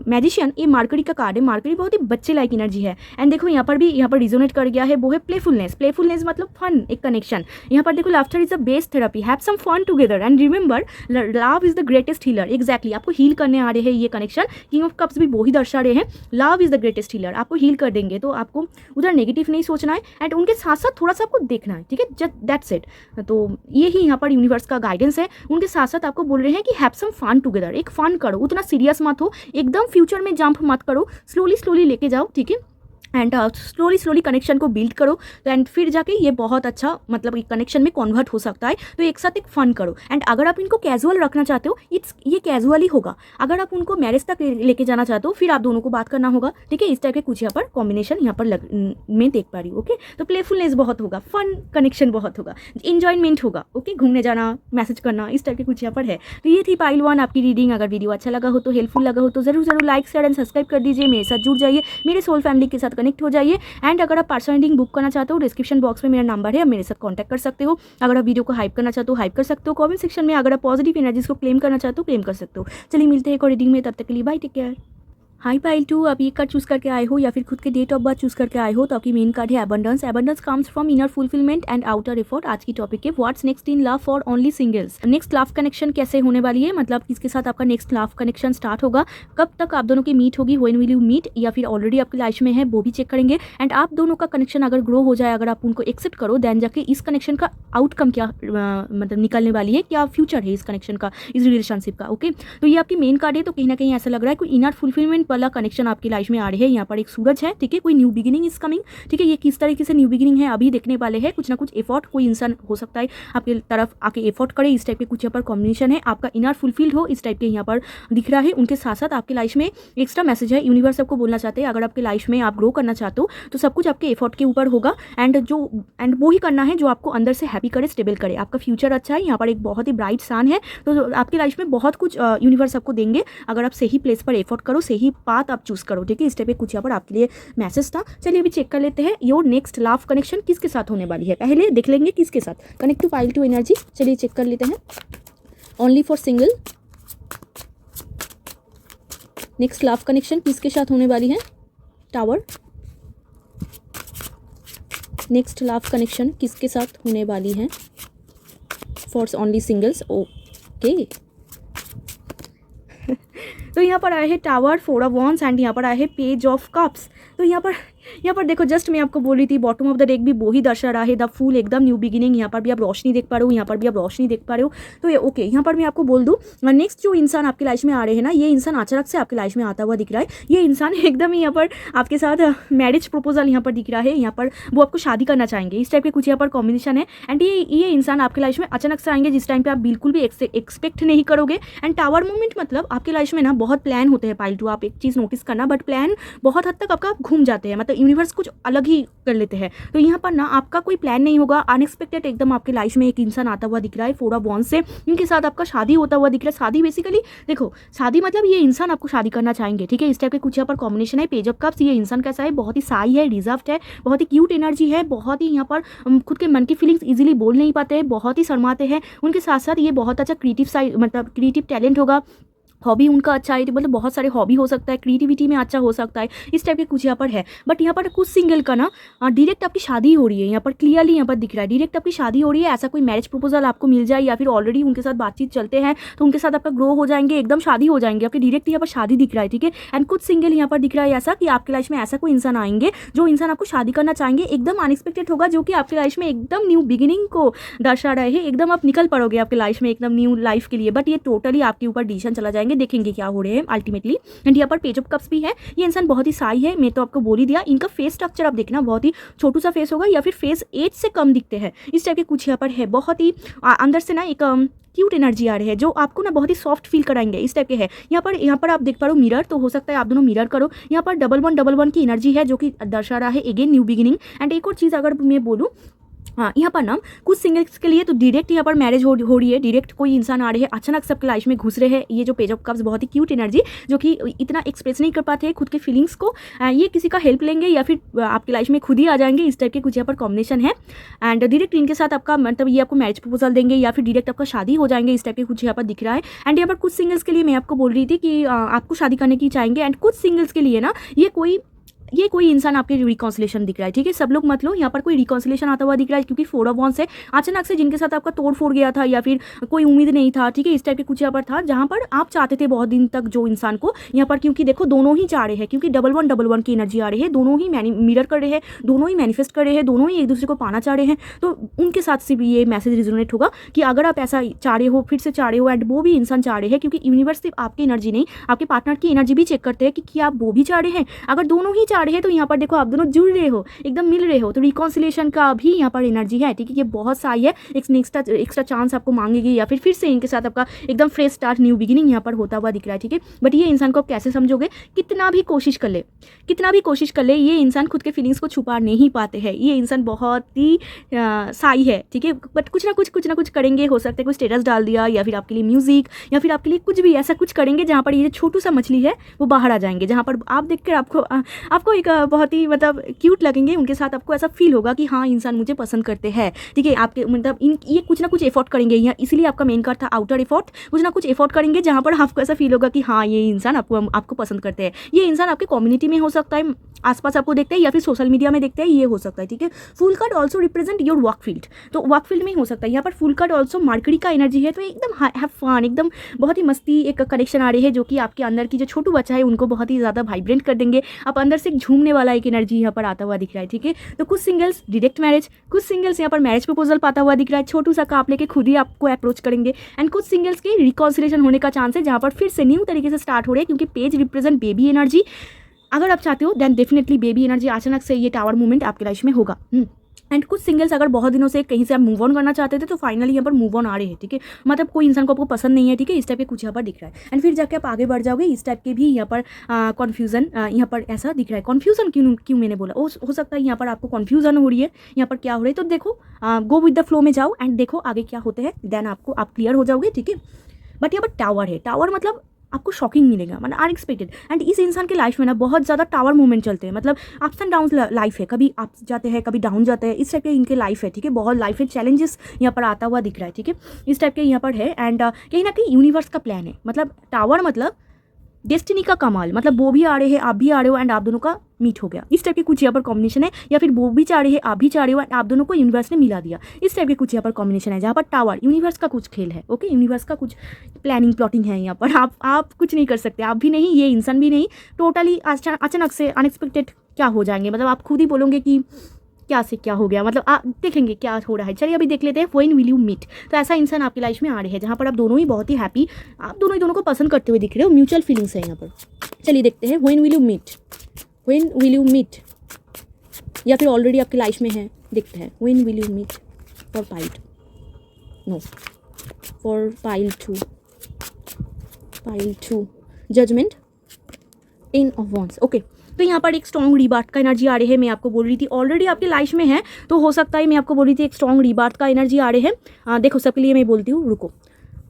मैजिशियन, ये मार्करी का कार्ड है। मार्करी बहुत ही बच्चे लाइक एनर्जी है। एंड देखो यहाँ पर भी यहाँ पर रिजोनेट कर गया है, वो है प्लेफुलनेस। प्लेफुलनेस मतलब फन, एक कनेक्शन। यहाँ पर देखो, laughter is the best therapy, have some fun together and remember love is the greatest healer. Exactly, आपको हील करने आ रहे हैं ये कनेक्शन। किंग ऑफ कप्स भी वो ही दर्शा रहे हैं, love is the greatest healer, आपको हील कर देंगे। तो आपको उधर नेगेटिव नहीं सोचना है एंड उनके साथ साथ थोड़ा सा आपको देखना है, ठीक है, जस्ट दैट्स इट। तो ये ही यहाँ पर यूनिवर्स का गाइडेंस है। उनके साथ साथ आपको बोल रहे हैं कि हैव सम फन टुगेदर, एक फन करो, उतना सीरियस मत हो, एकदम फ्यूचर में जंप मत करो, स्लोली स्लोली लेके जाओ, ठीक है, एंड स्लोली स्लोली कनेक्शन को बिल्ड करो, एंड फिर जाके ये बहुत अच्छा मतलब एक कनेक्शन में कन्वर्ट हो सकता है। तो एक साथ एक फन करो। एंड अगर आप इनको कैजुअल रखना चाहते हो, ये कैजुअली होगा। अगर आप उनको मैरिज तक लेके जाना चाहते हो, फिर आप दोनों को बात करना होगा, ठीक है। इस टाइप के कुछ यहाँ पर कॉम्बिनेशन यहाँ पर मैं देख पा रही हूँ। ओके, तो प्लेफुलनेस बहुत होगा, फन कनेक्शन बहुत होगा, इंजॉयमेंट होगा, ओके, घूमने जाना, मैसेज करना, इस टाइप के कुछ यहाँ पर है। तो ये थी पाइल 1 आपकी रीडिंग। अगर वीडियो अच्छा लगा हो तो, हेल्पफुल लगा हो तो जरूर लाइक शेयर एंड सब्सक्राइब कर दीजिए, मेरे साथ जुड़ जाइए, मेरे सोल फैमिली के साथ कनेक्ट हो जाइए। एंड अगर आप पर्सनल रीडिंग बुक करना चाहते हो, डिस्क्रिप्शन बॉक्स में मेरा नंबर है, आप मेरे साथ कांटेक्ट कर सकते हो। अगर आप वीडियो को हाइप करना चाहते हो, हाइप कर सकते हो। कमेंट सेक्शन में अगर आप पॉजिटिव एनर्जीज को क्लेम करना चाहते हो, क्लेम कर सकते हो। चलिए मिलते हैं एक और रीडिंग में, तब तक के लिए bye, take care. Hi pile 2, आप ये कार्ड चूज करके आए हो या फिर खुद के डेट ऑफ बर्थ चूज करके आए हो, तो आपकी मेन कार्ड है abundance. Abundance comes from inner fulfilment and outer effort. आज की टॉपिक है what's next in love for only singles. Next love connection कैसे होने वाली है, मतलब किसके साथ आपका नेक्स्ट लव कनेक्शन स्टार्ट होगा, कब तक आप दोनों की मीट होगी, व्हेन विल यू मीट, या फिर ऑलरेडी आपकी लाइफ में है वो भी चेक करेंगे। एंड आप दोनों का कनेक्शन अगर ग्रो हो जाए, अगर आप उनको एक्सेप्ट करो, देन जाके इस कनेक्शन का आउटकम क्या मतलब निकलने वाली है, क्या फ्यूचर है इस कनेक्शन का, इस रिलेशनशिप का। ओके, तो ये आपकी मेन कार्ड है। तो कहीं ना कहीं ऐसा लग रहा है कोई इनर फुलफिलमेंट वाला कनेक्शन आपकी लाइफ में आ रही है। यहाँ पर एक सूरज है, ठीक है, कोई न्यू बिगिनिंग इज कमिंग, ठीक है। ये किस तरीके से न्यू बिगिनिंग है अभी देखने वाले हैं। कुछ ना कुछ एफर्ट कोई इंसान हो सकता है आपके तरफ आके एफर्ट करे, इस टाइप के कुछ यहाँ पर कॉम्बिनेशन है। आपका इनर फुलफिल्ड हो, इस टाइप के यहाँ पर दिख रहा है। उनके साथ साथ आपकी लाइफ में एक्स्ट्रा मैसेज है, यूनिवर्स आपको बोलना चाहते हैं, अगर आपकी लाइफ में आप ग्रो करना चाहते हो तो सब कुछ आपके एफर्ट के ऊपर होगा। एंड वो ही करना है जो आपको अंदर से हैप्पी करे, स्टेबल करे। आपका फ्यूचर अच्छा है, यहाँ पर एक बहुत ही ब्राइट सन है। तो आपकी लाइफ में बहुत कुछ यूनिवर्स आपको देंगे, अगर आप सही प्लेस पर एफर्ट करो, सही पाथ आप चूज करो, ठीक है। इस टाइप के कुछ यहाँ पर आपके लिए मैसेज था। चलिए अभी चेक कर लेते हैं योर नेक्स्ट लव कनेक्शन किसके साथ होने वाली है। पहले देख लेंगे किसके साथ, कनेक्ट टू पाइल 2 एनर्जी। चलिए चेक कर लेते हैं। Only for single, next love connection किसके साथ होने वाली है, टावर। नेक्स्ट लव कनेक्शन किसके साथ होने वाली है फॉर ओनली सिंगल्स। ओके, तो यहाँ पर आए हैं टावर, 4 ऑफ वॉन्ड्स एंड यहाँ पर आए हैं पेज ऑफ कप्स। तो यहाँ पर देखो, जस्ट मैं आपको बोल रही थी, बॉटम ऑफ द डेक भी वो ही दर्शा रहा है, द फूल, एकदम न्यू बिगिनिंग। यहाँ पर भी आप रोशनी देख पा रहे हो, यहाँ पर भी आप रोशनी देख पा रहे हो। तो ये ओके, यहाँ पर मैं आपको बोल दूँ, नेक्स्ट जो इंसान आपकी लाइफ में आ रहे हैं ना, ये इंसान अचानक से आपकी लाइफ में आता हुआ दिख रहा है। ये इंसान एकदम ही यहाँ पर आपके साथ मैरिज प्रपोजल यहाँ पर दिख रहा है, यहाँ पर वो आपको शादी करना चाहेंगे, इस टाइप के कुछ यहाँ पर कॉम्बिनेशन है। एंड ये इंसान आपकी लाइफ में अचानक से आएंगे, जिस टाइम पे आप बिल्कुल भी एक्सपेक्ट नहीं करोगे। एंड टावर मूवमेंट मतलब आपकी लाइफ में ना बहुत प्लान होते हैं पाइल 2, आप एक चीज़ नोटिस करना, बट प्लान बहुत हद तक आपका घूम जाते हैं, मतलब यूनिवर्स कुछ अलग ही कर लेते हैं। तो यहाँ पर ना आपका कोई प्लान नहीं होगा, अनएक्सपेक्टेड एकदम आपके लाइफ में एक इंसान आता हुआ दिख रहा है 4 ऑफ वॉन्ड्स से। इनके साथ आपका शादी होता हुआ दिख रहा है। शादी बेसिकली देखो, शादी मतलब ये इंसान आपको शादी करना चाहेंगे, ठीक है। इस टाइप के कुछ यहाँ पर कॉम्बिनेशन है। पेज ऑफ कप्स, ये इंसान कैसा है, बहुत ही साई है, रिजर्व्ड है, बहुत ही क्यूट एनर्जी है, बहुत ही यहाँ पर खुद के मन की फीलिंग्स इजीली बोल नहीं पाते हैं, बहुत ही शर्माते हैं। उनके साथ साथ ये बहुत अच्छा क्रिएटिव साइड, मतलब क्रिएटिव टैलेंट होगा, हॉबी उनका अच्छा है, मतलब बहुत सारे हॉबी हो सकता है, क्रिएटिविटी में अच्छा हो सकता है, इस टाइप के कुछ यहाँ पर है। बट यहाँ पर कुछ सिंगल का ना डायरेक्ट आपकी शादी हो रही है, यहाँ पर क्लियरली यहाँ पर दिख रहा है डायरेक्ट आपकी शादी हो रही है। ऐसा कोई मैरिज प्रपोजल आपको मिल जाए, या फिर ऑलरेडी उनके साथ बातचीत चलते हैं तो उनके साथ आपका ग्रो हो जाएंगे, एकदम शादी हो जाएंगे आपकी, डायरेक्ट यहाँ पर शादी दिख रहा है, ठीक है। एंड कुछ सिंगल यहाँ पर दिख रहा है ऐसा कि आपकी लाइफ में ऐसा कोई इंसान आएंगे जो इंसान आपको शादी करना चाहेंगे, एकदम अनएक्सपेक्टेड होगा, जो कि आपकी लाइफ में एकदम न्यू बिगिनिंग को दर्शा रहे हैं। एकदम आप निकल पड़ोगे आपकी लाइफ में एकदम न्यू लाइफ के लिए, बट ये टोटली आपके ऊपर डिसीजन चला जाएगा। जाएंगे, देखेंगे क्या हो रहे हैं अल्टीमेटली। एंड यहाँ पर पेज ऑफ कप्स भी है। ये इंसान बहुत ही साई है, मैं तो आपको बोल ही दिया। इनका फेस स्ट्रक्चर आप देखना बहुत ही छोटू सा फेस होगा या फिर फेस एज से कम दिखते हैं, इस टाइप के कुछ यहाँ पर है। बहुत ही अंदर से ना एक क्यूट एनर्जी आ रही है जो आपको ना बहुत ही सॉफ्ट फील कराएंगे, इस टाइप के है। यहाँ पर आप देख पा रहे हो मिरर, तो हो सकता है आप दोनों मिरर करो। यहाँ पर 1111 की एनर्जी है जो कि दर्शा रहा है अगेन न्यू बिगिनिंग। एंड एक और चीज़ अगर मैं बोलूँ, हाँ यहाँ पर ना कुछ सिंगल्स के लिए तो डायरेक्ट यहाँ पर मैरिज हो रही है, डायरेक्ट कोई इंसान आ रहे हैं, अचानक सबके लाइफ में घुस रहे हैं। ये जो पेज ऑफ कप्स बहुत ही क्यूट एनर्जी जो कि इतना एक्सप्रेस नहीं कर पाते हैं खुद के फीलिंग्स को, ये किसी का हेल्प लेंगे या फिर आपकी लाइफ में खुद ही आ जाएंगे, इस टाइप के कुछ यहाँ पर कॉम्बिनेशन है। एंड डायरेक्ट इनके साथ आपका मतलब ये आपको मैरिज प्रपोजल देंगे या फिर डायरेक्ट आपका शादी हो जाएंगे, इस टाइप के कुछ यहाँ पर दिख रहा है। एंड यहाँ पर कुछ सिंगल्स के लिए मैं आपको बोल रही थी कि आपको शादी करने की चाहेंगे। एंड कुछ सिंगल्स के लिए ना ये कोई इंसान आपके रिकॉन्सिलेशन दिख रहा है, ठीक है। सब लोग मत लो, यहाँ पर कोई रिकॉन्सिलेशन आता हुआ दिख रहा है क्योंकि 4 ऑफ वॉन्ड्स है। अचानक से जिनके साथ आपका तोड़ फोड़ गया था या फिर कोई उम्मीद नहीं था, ठीक है, इस टाइप के कुछ यहाँ पर था जहाँ पर आप चाहते थे बहुत दिन तक जो इंसान को, यहाँ पर क्योंकि देखो दोनों ही चाह रहे हैं, क्योंकि 1111 की एनर्जी आ रही है, दोनों ही मिरर कर रहे हैं, दोनों ही मैनिफेस्ट कर रहे हैं, दोनों ही एक दूसरे को पाना चाह रहे हैं। तो उनके साथ से भी ये मैसेज रिजोनेट होगा कि अगर आप ऐसा चाह रहे हो, फिर से चाह रहे हो, एंड वो भी इंसान चाह रहे हैं, क्योंकि यूनिवर्स सिर्फ आपकी एनर्जी नहीं आपके पार्टनर की एनर्जी भी चेक करते हैं कि आप वो भी चाह रहे हैं। अगर दोनों ही चाह रहे हैं तो यहाँ पर देखो आप दोनों जुड़ रहे हो, एकदम मिल रहे हो, तो रिकॉन्सिलेशन का भी यहाँ पर एनर्जी है, ठीक है। ये बहुत सही है, एक एक्स्ट्रा चांस आपको मांगेगी या फिर से इनके साथ आपका एकदम फ्रेश स्टार्ट न्यू बिगिनिंग यहाँ पर होता हुआ दिख रहा है, ठीक है। बट ये इंसान को आप कैसे समझोगे, कितना भी कोशिश कर ले ये इंसान खुद के फीलिंग्स को छुपा नहीं पाते हैं। ये इंसान बहुत ही साई है, ठीक है। बट कुछ ना कुछ करेंगे, हो सकता है कोई स्टेटस डाल दिया या फिर आपके लिए म्यूजिक या फिर आपके लिए कुछ भी ऐसा कुछ करेंगे जहाँ पर ये छोटू सा मछली है वो बाहर आ जाएंगे, जहाँ पर आप देखकर आपको एक बहुत ही मतलब क्यूट लगेंगे उनके साथ। आपको ऐसा फील होगा कि हाँ इंसान मुझे पसंद करते हैं, ठीक है। आपके मतलब ये कुछ ना कुछ एफर्ट करेंगे, यहाँ इसीलिए आपका मेन कार्ड था आउटर एफर्ट। कुछ ना कुछ एफर्ट करेंगे जहाँ पर आपको ऐसा फील होगा कि हाँ ये इंसान आपको पसंद करते हैं। ये इंसान आपके कम्युनिटी में हो सकता है, आसपास आपको देखते हैं या फिर सोशल मीडिया में देखते हैं, ये हो सकता है, ठीक है। Full card also represent your work field, तो वर्क फील्ड में हो सकता है। यहाँ पर फुल कार्ड ऑल्सो मरकरी का एनर्जी है, तो एकदम हैव फन, एकदम बहुत ही मस्ती एक कनेक्शन आ रही है जो कि आपके अंदर की जो छोटू बच्चा है उनको बहुत ही ज़्यादा वाइब्रेंट कर देंगे। आप अंदर से झूमने वाला एक एनर्जी यहाँ पर आता हुआ दिख रहा है, ठीक है। तो कुछ सिंगल्स डायरेक्ट मैरिज, कुछ सिंगल्स यहाँ पर मैरिज प्रपोजल पाता हुआ दिख रहा है, छोटू सा का आप लेके खुद ही आपको अप्रोच करेंगे। एंड कुछ सिंगल्स के रिकॉन्सिलेशन होने का चांस है जहाँ पर फिर से न्यू तरीके से स्टार्ट हो रहे हैं, क्योंकि पेज रिप्रेजेंट बेबी एनर्जी। अगर आप चाहते हो देन डेफिनेटली बेबी एनर्जी अचानक से ये टावर मूवमेंट आपके लाइफ में होगा। एंड कुछ सिंगल्स अगर बहुत दिनों से कहीं से आप मूव ऑन करना चाहते थे तो फाइनली यहाँ पर मूव ऑन आ रहे हैं, ठीक है। मतलब कोई इंसान को आपको पसंद नहीं है, ठीक है, इस टाइप के कुछ यहाँ पर दिख रहा है। एंड फिर जाके आप आगे बढ़ जाओगे, इस टाइप के भी यहाँ पर कन्फ्यूजन यहाँ पर ऐसा दिख रहा है। कन्फ्यूजन क्यों मैंने बोला, हो सकता है यहाँ पर आपको कन्फ्यूजन हो रही है, यहाँ पर क्या हो रहा है। तो देखो गो विद द फ्लो में जाओ एंड देखो आगे क्या होते हैं, देन आप क्लियर हो जाओगे, ठीक है। बट यहाँ पर टावर है, टावर मतलब आपको शॉकिंग मिलेगा, मतलब अनएक्सपेक्टेड। एंड इस इंसान के लाइफ में ना बहुत ज़्यादा टावर मूवमेंट चलते हैं, मतलब अप्स एंड डाउन लाइफ है, कभी अप जाते हैं कभी डाउन जाते हैं, इस टाइप के इनके लाइफ है, ठीक है। बहुत लाइफ में चैलेंजेस यहाँ पर आता हुआ दिख रहा है, ठीक है, इस टाइप के यहाँ पर है। एंड कहीं ना कहीं यूनिवर्स का प्लान है, मतलब टावर मतलब डेस्टिनी का कमाल, मतलब वो भी आ रहे हैं आप भी आ रहे हो एंड आप दोनों का मीट हो गया, इस टाइप के कुछ यहाँ पर कॉम्बिनेशन है। या फिर वो भी चाह रहे हैं आप भी चाह रहे हो एंड आप दोनों को यूनिवर्स ने मिला दिया, इस टाइप के कुछ यहाँ पर कॉम्बिनेशन है जहाँ पर टावर यूनिवर्स का कुछ खेल है, ओके। यूनिवर्स का कुछ प्लानिंग प्लॉटिंग है यहाँ पर, आप कुछ नहीं कर सकते, आप भी नहीं, ये इंसान भी नहीं, टोटली अचानक से अनएक्सपेक्टेड क्या हो जाएंगे, मतलब आप खुद ही बोलोगे कि क्या से क्या हो गया, मतलब आप देखेंगे क्या हो रहा है। चलिए अभी देख लेते हैं व्हेन विल यू मीट। तो ऐसा इंसान आपकी लाइफ में आ रहे हैं जहाँ पर आप दोनों ही बहुत ही हैप्पी, आप दोनों को पसंद करते हुए दिख रहे हो, म्यूचुअल फीलिंग्स है यहाँ पर। चलिए देखते हैं when will you meet, when will you meet, या फिर ऑलरेडी आपकी लाइफ में है, देखते हैं when will you meet for pile, no for pile 2 judgement, 10 of wands, okay. तो यहाँ पर एक स्ट्रॉन्ग रीबार्थ का एनर्जी आ रही है, मैं आपको बोल रही थी ऑलरेडी आपके लाइफ में है, तो हो सकता है मैं आपको बोल रही थी एक स्ट्रॉन्ग रीबार्थ का एनर्जी आ रहे हैं। देखो सबके लिए मैं बोलती हूँ, रुको।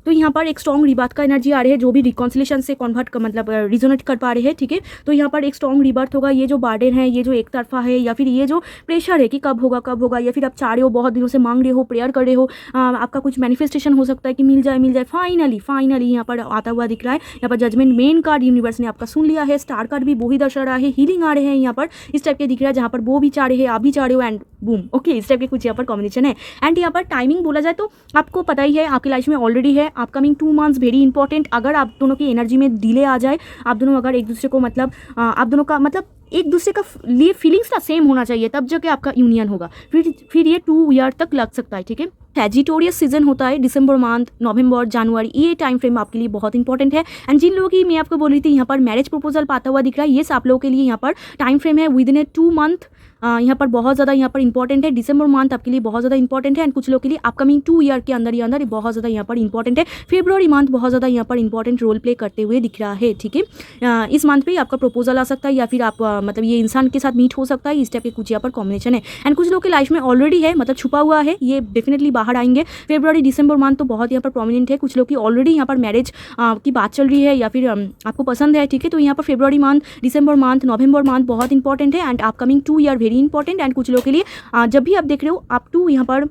तो यहाँ पर एक स्ट्रॉन्ग रीबार्थ का एनर्जी आ रही है, जो भी रिकॉन्सिलेशन से कन्वर्ट का मतलब रिजोनेट कर पा रहे हैं, ठीक है। तो यहाँ पर एक स्ट्रॉन्ग रीबार्थ होगा। ये जो बर्डन है, ये जो एक तरफा है, या फिर ये जो प्रेशर है कि कब होगा, या फिर आप चाह रहे हो, बहुत दिनों से मांग रहे हो, प्रेयर कर रहे हो, आपका कुछ मैनिफेस्टेशन हो सकता है कि मिल जाए, फाइनली यहाँ पर आता हुआ दिख रहा है। यहाँ पर जजमेंट मेन कार्ड यूनिवर्स ने आपका सुन लिया है, स्टार कार्ड भी वो ही दर्शा रहा है, हीलिंग आ रहे हैं यहाँ पर, इस टाइप के दिख रहा है जहाँ पर वो भी चाह रहे हैं आप भी चाह रहे हो एंड बूम, ओके, इस टाइप के कुछ यहाँ पर कॉम्बिनेशन है। एंड यहाँ पर टाइमिंग बोला जाए तो आपको पता ही है आपकी लाइफ में ऑलरेडी है, अपकमिंग 2 मंथ्स वेरी इंपॉर्टेंट। अगर आप दोनों की एनर्जी में डिले आ जाए, आप दोनों अगर एक दूसरे को मतलब आप दोनों का मतलब एक दूसरे का लिए फीलिंग्स ना सेम होना चाहिए, तब जाके आपका यूनियन होगा। फिर ये 2 ईयर तक लग सकता है, ठीक है। सैजिटेरियस सीजन होता है, दिसंबर मंथ, नवंबर, जनवरी, ये टाइम फ्रेम आपके लिए बहुत इंपॉर्टेंट है। एंड जिन लोगों की मैं आपको बोल रही थी यहाँ पर मैरिज प्रपोजल पाता हुआ दिख रहा है, ये आप लोगों के लिए यहाँ पर टाइम फ्रेम है विद इन ए 2 मंथ। यहाँ पर बहुत ज़्यादा यहाँ पर इंपॉर्टेंट है। दिसंबर मंथ आपके लिए बहुत ज़्यादा इंपॉर्टेंट है एंड कुछ लोगों के लिए अपकमिंग 2 ईयर के अंदर ही अंदर बहुत ज़्यादा यहाँ पर इंपॉर्टेंट है। फेब्रुआरी मंथ बहुत ज़्यादा यहाँ पर इंपॉर्टेंट रोल प्ले करते हुए दिख रहा है, ठीक है। इस मंथ पे आपका प्रपोजल आ सकता है या फिर आप मतलब ये इंसान के साथ मीट हो सकता है, इस टाइप के कुछ यहाँ पर कॉम्बिनेशन है। एंड कुछ लोग के लाइफ में ऑलरेडी है, मतलब छुपा हुआ है, ये डेफिनेटली बाहर आएंगे। फेब्रुआरी दिसंबर मंथ तो बहुत यहाँ पर प्रोमिनेंट है। कुछ लोग की ऑलरेडी यहाँ पर मैरिज की बात चल रही है या फिर आपको पसंद है, ठीक है। तो यहाँ पर फेब्रुआरी मंथ, दिसंबर मंथ, नवंबर मंथ बहुत इंपॉर्टेंट है and upcoming 2 year very important. And कुछ लोगों के लिए जब भी आप देख रहे हो अप टू यहाँ पर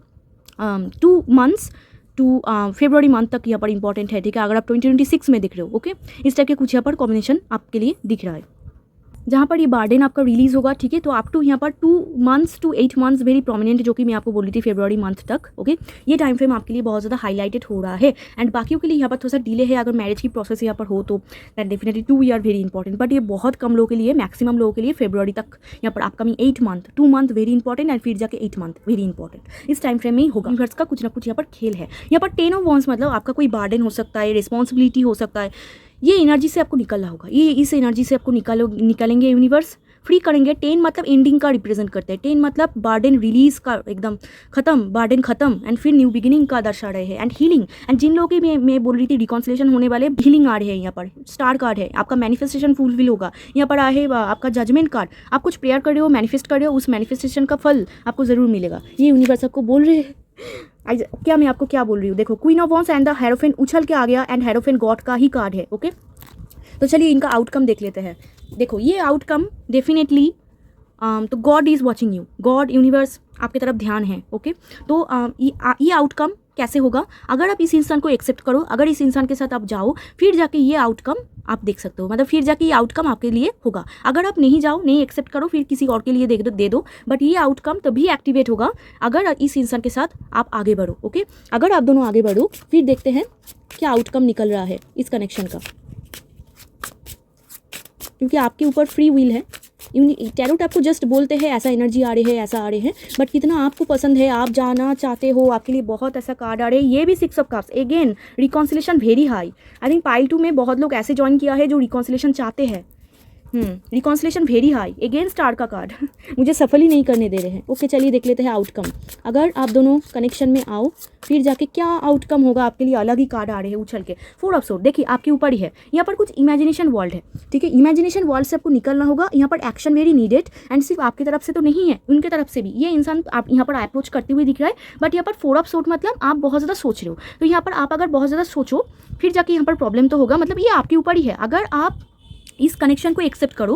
2 मंथ्स टू फेब्रुआरी मंथ तक यहाँ पर इंपॉर्टेंट है, ठीक है। अगर आप 2026 में दिख रहे हो, ओके, इस टाइप के कुछ यहाँ पर कॉम्बिनेशन आपके लिए दिख रहा है जहाँ पर ये बार्डन आपका रिलीज़ होगा, ठीक है। तो अप टू यहाँ पर 2 months to 8 months very prominent, जो कि मैं आपको बोल रही थी फेब्रुआरी मंथ तक, ओके। ये टाइम फ्रेम आपके लिए बहुत ज़्यादा हाईलाइटेड हो रहा है एंड बाकियों के लिए यहाँ पर थोड़ा सा डिले है। अगर मैरिज की प्रोसेस यहाँ पर हो तो that definitely 2 year very important, but ये बहुत कम लोगों के लिए, मैक्सिमम लोगों के लिए फेब्रुआरी तक यहाँ पर upcoming 8 month, 2 month very important and फिर जाके 8 मंथ वेरी इंपॉर्टेंट। इस टाइम फ्रेम में ही होगा। यूनिवर्स का कुछ ना कुछ यहाँ पर खेल है। यहाँ पर 10 ऑफ वॉन्ड्स मतलब आपका कोई बार्डन हो सकता है, रिस्पॉन्सिबिलिटी हो सकता है, ये एनर्जी से आपको निकलना होगा। ये इस एनर्जी से आपको निकालेंगे यूनिवर्स, फ्री करेंगे। 10 मतलब एंडिंग का रिप्रेजेंट करते हैं। 10 मतलब बार्डन रिलीज का, एकदम खत्म, बार्डन खत्म एंड फिर न्यू बिगिनिंग का दर्शा रहे हैं एंड हीलिंग। एंड जिन लोगों की मैं बोल रही थी रिकॉन्सिलेशन होने वाले, हीलिंग आ रहे हैं। यहाँ पर स्टार कार्ड है, आपका मैनिफेस्टेशन फुलफिल होगा। यहाँ पर है आपका जजमेंट कार्ड, आप कुछ प्रेयर कर रहे हो, मैनिफेस्ट कर रहे हो, उस मैनिफेस्टेशन का फल आपको ज़रूर मिलेगा। ये यूनिवर्स आपको बोल रहे हैं। क्या मैं आपको क्या बोल रही हूँ, देखो queen of wands and the hierophant उछल के आ गया एंड हेरोफेन गॉड का ही कार्ड है, ओके। तो चलिए इनका आउटकम देख लेते हैं। देखो ये आउटकम डेफिनेटली तो God is watching you, God universe आपकी तरफ ध्यान है, ओके। तो ये आउटकम कैसे होगा, अगर आप इस इंसान को एक्सेप्ट करो, अगर इस इंसान के साथ आप जाओ, फिर जाके ये आउटकम आप देख सकते हो, मतलब फिर जाके ये आउटकम आपके लिए होगा। अगर आप नहीं जाओ, नहीं एक्सेप्ट करो, फिर किसी और के लिए दे दो, बट ये आउटकम तभी एक्टिवेट होगा अगर इस इंसान के साथ आप आगे बढ़ो, ओके। अगर आप दोनों आगे बढ़ो, फिर देखते हैं क्या आउटकम निकल रहा है इस कनेक्शन का, क्योंकि आपके ऊपर फ्री विल है। टैरोट आपको जस्ट बोलते हैं ऐसा एनर्जी आ रही है, ऐसा आ रहे हैं, बट कितना आपको पसंद है, आप जाना चाहते हो, आपके लिए बहुत ऐसा कार्ड आ रहे हैं। ये भी 6 of cups, again reconciliation very high. I think pile 2 में बहुत लोग ऐसे ज्वाइन किया है जो रिकॉन्सिलेशन चाहते हैं। Reconciliation very high, again star का कार्ड मुझे सफल ही नहीं करने दे रहे हैं, ओके। चलिए देख लेते हैं आउटकम। अगर आप दोनों कनेक्शन में आओ, फिर जाके क्या आउटकम होगा आपके लिए। अलग ही कार्ड आ रहे हैं उछल के। 4 ऑफ सोर्ड, देखिए आपके ऊपर ही है। यहाँ पर कुछ इमेजिनेशन वर्ल्ड है, ठीक है। इमेजिनेशन वर्ल्ड से आपको निकलना होगा। यहाँ पर एक्शन वेरी नीडेड एंड सिर्फ आपकी तरफ से तो नहीं है, उनके तरफ से भी। ये इंसान आप यहाँ पर अप्रोच करते हुए दिख रहा है, बट यहाँ पर 4 ऑफ सोर्ड मतलब आप बहुत ज़्यादा सोच रहे हो। तो यहाँ पर आप अगर बहुत ज़्यादा सोचो, फिर जाके यहाँ पर प्रॉब्लम तो होगा, मतलब ये आपके ऊपर ही है। अगर आप इस कनेक्शन को एक्सेप्ट करो,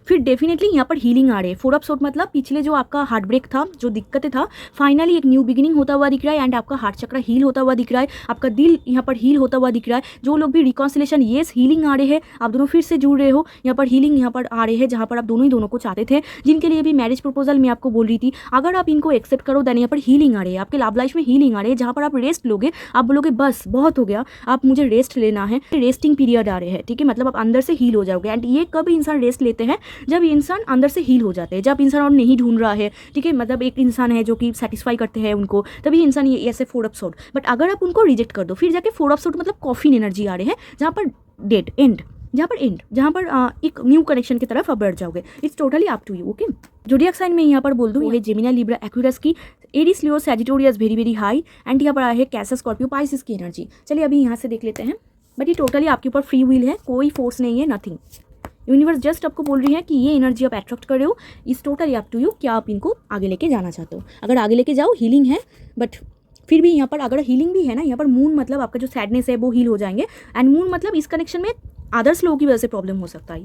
फिर डेफिनेटली यहाँ पर हीलिंग आ रही है। 4 ऑफ सोर्ड मतलब पिछले जो आपका हार्ट ब्रेक था, जो दिक्कतें था, फाइनली एक न्यू बिगिनिंग होता हुआ दिख रहा है एंड आपका हार्ट चक्र हील होता हुआ दिख रहा है, आपका दिल यहाँ पर हील होता हुआ दिख रहा है। जो लोग भी रिकॉन्सिलेशन, येस हीलिंग आ रहे हैं, आप दोनों फिर से जुड़ रहे हो। यहाँ पर हीलिंग यहाँ पर आ रहे हैं, जहाँ पर आप दोनों ही दोनों को चाहते थे। जिनके लिए भी मैरिज प्रपोजल मैं आपको बोल रही थी, अगर आप इनको एक्सेप्ट करो देन यहाँ पर हीलिंग आ रही है, आपके लव लाइफ में हीलिंग आ रही है, जहाँ पर आप रेस्ट लोगे। आप बोलोगे बस बहुत हो गया, आप मुझे रेस्ट लेना है, रेस्टिंग पीरियड आ रहे हैं, ठीक है। मतलब आप अंदर से हील हो जाओगे एंड ये कब इंसान रेस्ट लेते हैं, जब इंसान अंदर से हील हो जाते हैं, जब इंसान और नहीं ढूंढ रहा है, ठीक है। मतलब एक इंसान है जो कि सेटिस्फाई करते हैं उनको, तभी इंसान ये ऐसे 4 ऑफ सोर्ड। बट अगर आप उनको रिजेक्ट कर दो, फिर जाके 4 ऑफ सोर्ड मतलब कॉफिन एनर्जी आ रहे हैं, जहाँ पर डेड एंड, जहाँ पर एक न्यू कनेक्शन की तरफ आप बढ़ जाओगे। It's totally up to you, okay. Zodiac sign में यहाँ पर बोल दूँ, ये जेमिनी, लिब्रा, एक्वेरियस की, Aries, Leo, Sagittarius very very high and यहाँ पर है कैंसर, स्कॉर्पियो, पाइसेस की एनर्जी। चलिए अभी यहाँ से देख लेते हैं, बट ये टोटली आपके ऊपर फ्री विल है, कोई फोर्स नहीं है, नथिंग। यूनिवर्स जस्ट आपको बोल रही है कि ये एनर्जी आप अट्रैक्ट कर रहे हो, इस टोटली अप टू यू, क्या आप इनको आगे लेके जाना चाहते हो। अगर आगे लेके जाओ, हीलिंग है, बट फिर भी यहाँ पर अगर हीलिंग भी है ना, यहाँ पर मून मतलब आपका जो सैडनेस है वो हील हो जाएंगे एंड मून मतलब इस कनेक्शन में अदर्स लोगों की वजह से प्रॉब्लम हो सकता है।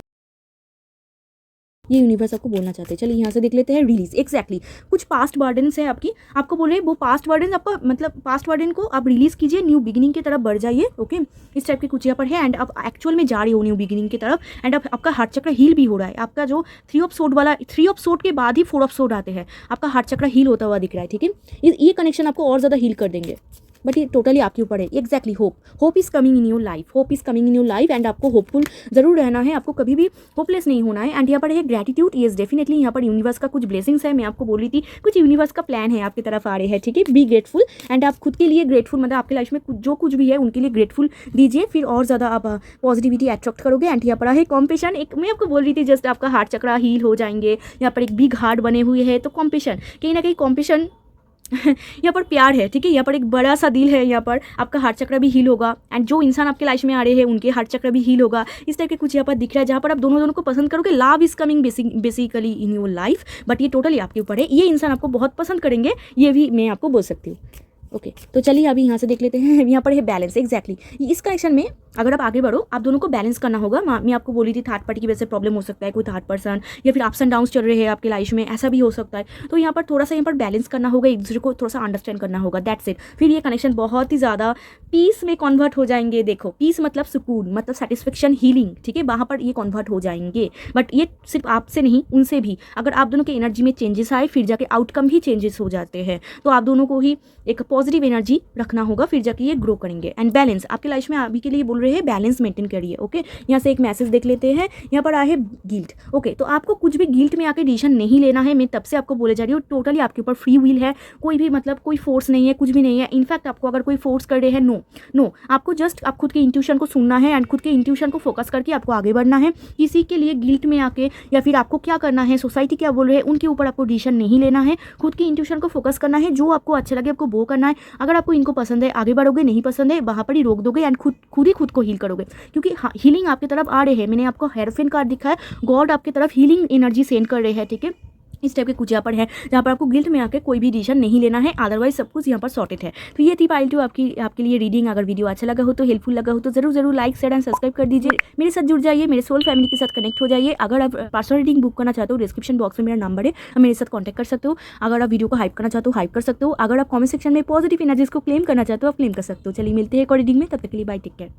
ये यूनिवर्स आपको बोलना चाहते हैं। चलिए यहाँ से देख लेते हैं रिलीज। एग्जैक्टली कुछ पास्ट बर्डन्स है आपकी, आपको बोल रहे हैं वो पास्ट बर्डन आपका, मतलब पास्ट बर्डन को आप रिलीज कीजिए, न्यू बिगिनिंग की तरफ बढ़ जाइए, ओके। इस टाइप की कुछ यहाँ पर है एंड आप एक्चुअल में जा रही हो न्यू बिगिनिंग की तरफ एंड आपका हार्ट चक्र हील भी हो रहा है। आपका जो 3 ऑफ सोर्ड वाला, 3 ऑफ सोर्ड के बाद ही 4 ऑफ सोर्ड आते हैं, आपका हार्ट चक्र हील होता हुआ दिख रहा है, ठीक है। ये कनेक्शन आपको और ज़्यादा हील कर देंगे। बट ये टोटली आपके ऊपर है। Exactly hope is coming in your life, hope is coming in your life and आपको होपफुल ज़रूर रहना है, आपको कभी भी होपलेस नहीं होना है। एंड यहाँ पर है ग्रेटिट्यूड, येस डेफिनेटली यहाँ पर यूनिवर्स का कुछ ब्लेसिंग्स है, मैं आपको बोल रही थी कुछ यूनिवर्स का प्लान है आपकी तरफ आ रहे हैं, ठीक है। बी ग्रेटफुल एंड आप खुद के लिए ग्रेटफुल, मतलब आपकी लाइफ में जो कुछ भी है उनके लिए ग्रेटफुल दीजिए, फिर और ज़्यादा आप पॉजिटिविटी अट्रैक्ट करोगे। एंड यहाँ पर है कॉम्पेशन, एक मैं आपको बोल रही थी जस्ट आपका हार्ट चक्रा हील हो जाएंगे, यहाँ पर एक बिग हार्ट बने हुए हैं, तो कॉम्पेशन कहीं ना कहीं कॉम्पेशन यहाँ पर प्यार है, ठीक है। यहाँ पर एक बड़ा सा दिल है, यहाँ पर आपका हार्ट चक्र भी हील होगा एंड जो इंसान आपके लाइफ में आ रहे हैं उनके हार्ट चक्र भी हील होगा। इस तरह के कुछ यहाँ पर दिख रहा है जहाँ पर आप दोनों को पसंद करोगे। Love is coming basically in your life, but ये टोटली आपके ऊपर है, ये इंसान आपको बहुत पसंद करेंगे, ये भी मैं आपको बोल सकती हूँ। ओके तो चलिए अभी यहाँ से देख लेते हैं। यहाँ पर है बैलेंस, एग्जैक्टली इस कनेक्शन में अगर आप आगे बढ़ो, आप दोनों को बैलेंस करना होगा। मैं आपको बोली थी थर्ड पार्टी की वजह से प्रॉब्लम हो सकता है, कोई थर्ड पर्सन या फिर अप्स एंड डाउन्स चल रहे हैं आपके लाइफ में, ऐसा भी हो सकता है। तो यहाँ पर थोड़ा सा यहाँ पर बैलेंस करना होगा, एक दूसरे को थोड़ा सा अंडरस्टैंड करना होगा, दैट्स इट। फिर ये कनेक्शन बहुत ही ज़्यादा पीस में कन्वर्ट हो जाएंगे। देखो पीस मतलब सुकून, मतलब सेटिस्फेक्शन, हीलिंग, ठीक है, वहाँ पर ये कन्वर्ट हो जाएंगे। बट ये सिर्फ आपसे नहीं, उनसे भी। अगर आप दोनों के एनर्जी में चेंजेस आए फिर जाके आउटकम भी चेंजेस हो जाते हैं। तो आप दोनों को ही एक पॉजिटिव एनर्जी रखना होगा, फिर जाके ये ग्रो करेंगे। एंड बैलेंस आपकी लाइफ में अभी के लिए बोल रहे हैं, बैलेंस मेंटेन करिए। ओके यहाँ से एक मैसेज देख लेते हैं, यहाँ पर आया है गिल्ट। ओके तो आपको कुछ भी गिल्ट में आके डिसीजन नहीं लेना है, मैं तब से आपको बोले जा रही हूँ, टोटली आपके ऊपर फ्री विल है, कोई भी मतलब कोई फोर्स नहीं है, कुछ भी नहीं है। इनफैक्ट आपको अगर कोई फोर्स कर रहे हैं, नो आपको जस्ट आप खुद के इंट्यूशन को सुनना है एंड खुद के इंट्यूशन को फोकस करके आपको आगे बढ़ना है। किसी के लिए गिल्ट में आके या फिर आपको क्या करना है, सोसाइटी क्या बोल रहे हैं उनके ऊपर आपको डिसीजन नहीं लेना है, खुद की इंट्यूशन को फोकस करना है, जो आपको अच्छा लगे आपको वो करना है। अगर आपको इनको पसंद है आगे बढ़ोगे, नहीं पसंद है वहाँ पर ही रोक दोगे एंड खुद ही खुद को हील करोगे, क्योंकि हीलिंग आपकी तरफ आ रहे हैं। मैंने आपको हेरोफिन कार्ड दिखा है, गॉड आपकी तरफ हीलिंग एनर्जी सेंड कर रहे हैं, ठीक है। इस टाइप के कुछ यहाँ पर है जहाँ पर आपको गिल्ट में आके कोई भी डिसीजन नहीं लेना है, अदरवाइज सब कुछ यहाँ पर सॉर्टेड है। तो ये थी पाइल 2 आपके लिए रीडिंग। अगर वीडियो अच्छा लगा हो तो, हेल्पफुल लगा हो तो जरूर लाइक शेयर एंड सब्सक्राइब कर दीजिए, मेरे साथ जुड़ जाइए, मेरे सोल फैमिली के साथ कनेक्ट हो जाइए। अगर आप पर्सनल रीडिंग बुक करना चाहते हो, डिस्क्रिप्शन बॉक्स में मेरा नंबर है, आप मेरे साथ कॉन्टैक्ट कर सकते हो। अगर आप वीडियो को हाइप करना चाहते हो हाइप कर सकते हो, अगर आप कमेंट सेक्शन में पॉजिटिव एनर्जीज को क्लेम करना चाहते हो आप क्लेम कर सकते हो। चलिए मिलते हैं एक और रीडिंग में, तब तक के लिए बाय, टेक केयर।